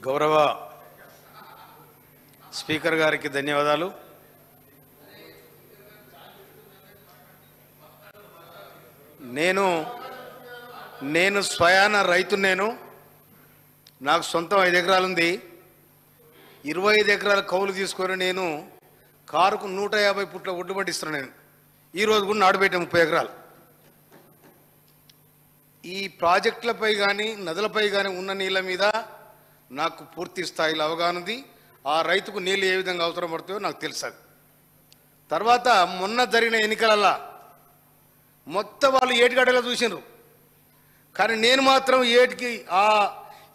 గౌరవ స్పీకర్ గారికి ధన్యవాదాలు. నేను స్వయాన రైతు. నాకు సొంతం 5 ఎకరాలు ఉంది. 25 ఎకరాల కౌలు తీసుకొని నేను కారుకు 150 ఫుట్ల ఒడ్డు పట్టిస్తున్నాను. నేను ఈరోజు కూడా నాటుబెట్టే 30 ఎకరాలు. ఈ ప్రాజెక్టులపై కానీ నదులపై కానీ ఉన్న నీళ్ళ మీద నాకు పూర్తి స్థాయిలో అవగాహన ఉంది. ఆ రైతుకు నీళ్ళు ఏ విధంగా అవసరం పడుతుందో నాకు తెలుసు. తర్వాత మొన్న జరిగిన ఎన్నికలలో మొత్తం వాళ్ళు ఏటిగడ్డలో చూసినారు, కానీ నేను మాత్రం ఏటికి ఆ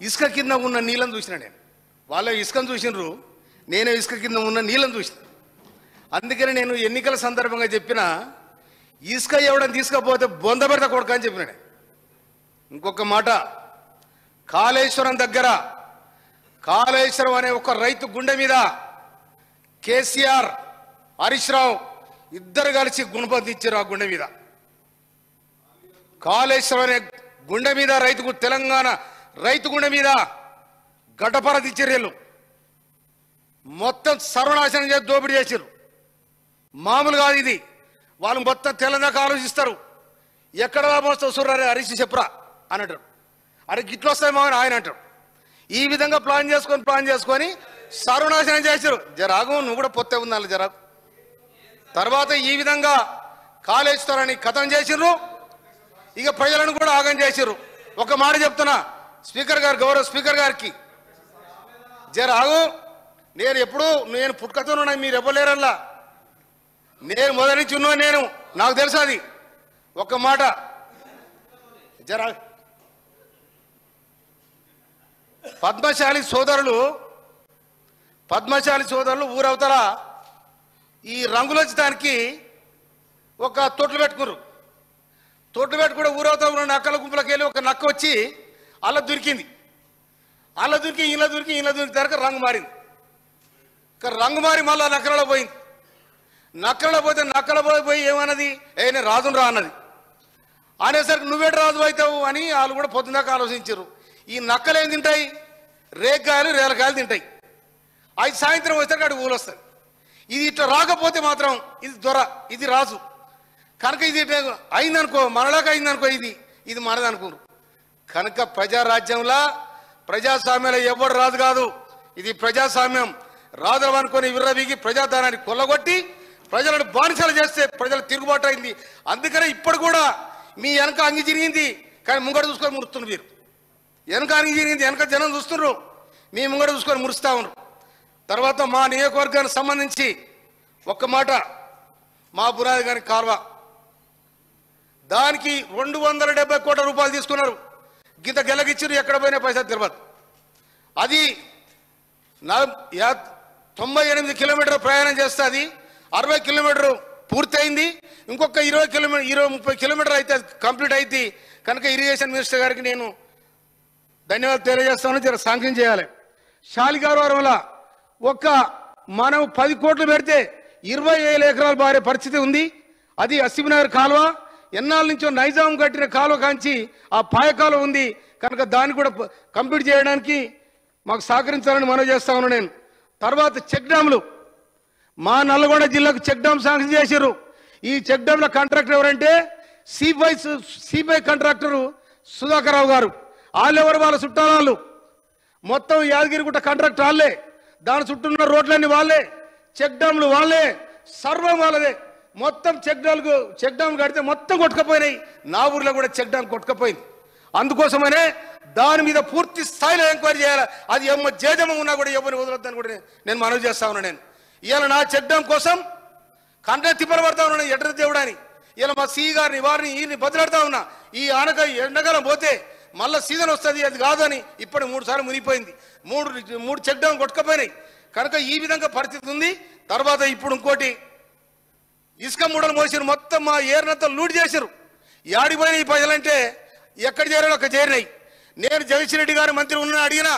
ఇసుక కింద ఉన్న నీళ్ళని చూసిన. నేను వాళ్ళ ఇసుకను చూసినారు, నేనే ఇసుక కింద ఉన్న నీళ్ళని చూసిన. అందుకని నేను ఎన్నికల సందర్భంగా చెప్పిన ఇసుక ఎవడని తీసుకపోతే బొంద పెడతా కొడుక అని చెప్పిన. ఇంకొక మాట, కాళేశ్వరం దగ్గర కాళేశ్వరం అనే ఒక రైతు గుండె మీద కేసీఆర్ హరీష్ రావు ఇద్దరు కలిసి గుణపతిచ్చారు. ఆ గుండె మీద కాళేశ్వరం అనే గుండె మీద రైతుకు తెలంగాణ రైతు గుండె మీద గడ్డపరది చర్యలు మొత్తం సర్వనాశనం చేసి దోపిడీ చేశారు. మామూలు కాదు ఇది. వాళ్ళు మొత్తం తెలంగాణ ఆలోచిస్తారు. ఎక్కడ మోస్తావు చూడరే హరీష్ చెప్పరా అని అంటారు. అరే గిట్లు వస్తాయి మామని ఆయన అంటారు. ఈ విధంగా ప్లాన్ చేసుకొని సర్వనాశనం చేశారు. జరాగు నువ్వు కూడా పొత్తే ఉండాలి జరాగు. తర్వాత ఈ విధంగా కాళేశ్వరాన్ని ఖతం చేసిర్రు. ఇక ప్రజలను కూడా ఆగం చేసిర్రు. ఒక మాట చెప్తున్నా స్పీకర్ గారు, గౌరవ స్పీకర్ గారికి, జరాగు నేను పుట్టుకతోనున్నా, మీరు ఇవ్వలేరల్లా. నేను మొదటి నుంచి ఉన్నా, నాకు తెలుసు అది. ఒక మాట జరా, పద్మశాలి సోదరులు ఊరవతల ఈ రంగులొచ్చడానికి ఒక తొట్లు పెట్టుకున్నారు. తొట్లు పెట్టుకుంటే ఊరవతల నక్కల గుంపులకు వెళ్ళి ఒక నక్క వచ్చి అలా దొరికింది. ఇలా దొరికి తరక రంగు మారింది. రంగు మారి మళ్ళీ నక్కలలో పోయింది. నక్కలలో పోయి ఏమన్నది, నేను రాజును రా అన్నది. అనేసరికి నువ్వేట రాజు అవుతావు అని వాళ్ళు కూడా పొద్దుదాకా ఆలోచించారు. ఈ నక్కలు ఏం తింటాయి, రేగ్గాయలు రేలకాయలు తింటాయి. అది సాయంత్రం వచ్చేసరికి అటు ఊరు వస్తుంది. ఇది ఇట్లా రాకపోతే మాత్రం ఇది దొర, ఇది రాజు. కనుక ఇది అయిందనుకో, మనలాగా అయిందనుకో, ఇది మనదనుకోరు. కనుక ప్రజారాజ్యంలో ప్రజాస్వామ్యంలో ఎవడు రాజు కాదు. ఇది ప్రజాస్వామ్యం. రాజులు అనుకొని విర్రవీగి ప్రజాధనాన్ని కొల్లగొట్టి ప్రజలను బానిసలు చేస్తే ప్రజలు తిరుగుబాటు అయింది. అందుకనే ఇప్పుడు కూడా మీ వెనక అంగి జరిగింది, కానీ ముంగడ చూసుకొని మురుస్తున్నారు. మీరు వెనక అంగి జరిగింది, వెనక జనం చూస్తున్నారు, మీ ముంగడ చూసుకొని మురుస్తూ ఉన్నారు. తర్వాత మా నియోజకవర్గానికి సంబంధించి ఒక్క మాట, మా బురాది గారి కాల్వ దానికి 270 కోట్ల రూపాయలు తీసుకున్నారు. గింత గెలగిచ్చారు, ఎక్కడ పోయినా పైసా తిరగదు. అది 98 కిలోమీటర్లు ప్రయాణం చేస్తుంది. 60 కిలోమీటర్లు పూర్తయింది. ఇంకొక 20-30 కిలోమీటర్లు అయితే కంప్లీట్ అయితే కనుక ఇరిగేషన్ మినిస్టర్ గారికి నేను ధన్యవాదాలు తెలియజేస్తాను. జర శాంక్షన్ చేయాలి. శాలిగారవరంలో మనం 10 కోట్లు పెడితే 27 ఎకరాలు బారే పరిస్థితి ఉంది. అది అసిఫ్నగర్ కాలువ, ఎన్నాళ్ళ నుంచో నైజాం కట్టిన కాలువ కాంచి ఆ పాయ కాలువ ఉంది. కనుక దాన్ని కూడా కంప్లీట్ చేయడానికి మాకు సహకరించాలని మనవి చేస్తా ఉన్నాను నేను. తర్వాత చెక్ డ్యాములు, మా నల్గొండ జిల్లాకు చెక్ డ్యామ్ శాంక్షన్ చేశారు. ఈ చెక్ డ్యామ్ల కాంట్రాక్టర్ ఎవరంటే సిబై కాంట్రాక్టరు సుధాకర్ రావు గారు. వాళ్ళెవరు, వాళ్ళ చుట్టాలు. మొత్తం యాదగిరిగుట్ట కాంట్రాక్ట్ వాళ్ళే, దాని చుట్టూ ఉన్న రోడ్లన్నీ వాళ్ళే, చెక్ డ్యామ్లు వాళ్ళే, సర్వం వాళ్ళదే. మొత్తం చెక్ డ్యామ్ కడితే మొత్తం కొట్టుకపోయినాయి. నా ఊర్లో కూడా చెక్ డ్యామ్ కొట్టుకపోయింది. అందుకోసమనే దాని మీద పూర్తి స్థాయిలో ఎంక్వైరీ చేయాలి. అది జేజమ ఉన్నా కూడా ఎవరిని వదలొద్దని కూడా నేను మనవి చేస్తా ఉన్నా. నేను ఇవాళ నా చెక్ డ్యామ్ కోసం కంటే తిప్పలు పడతా ఉన్నాను ఎడ్ర దేవుడని. ఇలా మా సి గారిని వారిని ఈయన్ని బదిలాడుతా ఉన్నా. ఈ ఆనక ఎండకాలం పోతే మళ్ళీ సీజన్ వస్తుంది, అది కాదని ఇప్పుడు 3 సార్లు మునిగిపోయింది. 3 చెక్ డ్యామ్ కొట్టుకపోయినాయి. కనుక ఈ విధంగా పరిస్థితి ఉంది. తర్వాత ఇప్పుడు ఇంకోటి, ఇసుక మూడలు మోసారు, మొత్తం మా ఏరినంతా లూట్ చేశారు. యాడిపోయినాయి ఈ ప్రజలంటే ఎక్కడ చేరాలో అక్కడ చేరినాయి. నేను జగదీష్ రెడ్డి గారు మంత్రి ఉన్న అడిగినా,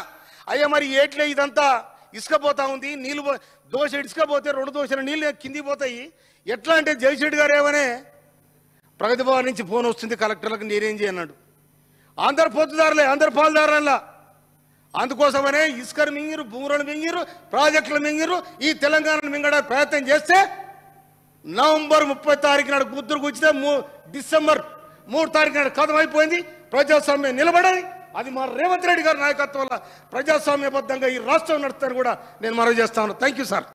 అయ్యా మరి ఏట్లే ఇదంతా ఇసుక పోతా ఉంది, నీళ్ళు దోశ ఇసుక పోతే 2 దోశల నీళ్ళు కిందికి పోతాయి, ఎట్లా అంటే జగదీష్ రెడ్డి గారు ఏమనే ప్రగతి భవన్ నుంచి ఫోన్ వస్తుంది కలెక్టర్లకు, నేనేం చేయన్నాడు. అందరు పొత్తుదారులే, అందరు పాలుదారులా. అందుకోసమనే ఇసుకను మింగిరు, భూములను మింగిరు, ప్రాజెక్టులు మింగిరు. ఈ తెలంగాణను మింగడానికి ప్రయత్నం చేస్తే నవంబర్ 30 తారీఖు నాడు గుద్దురు గుచ్చితే డిసెంబర్ 3 తారీఖు నాడు కథం అయిపోయింది. ప్రజాస్వామ్యం నిలబడది. అది మా రేవంత్ రెడ్డి గారి నాయకత్వంలో ప్రజాస్వామ్యబద్ధంగా ఈ రాష్ట్రం నడుస్తారని కూడా నేను మనవి చేస్తాను. Thank you sir.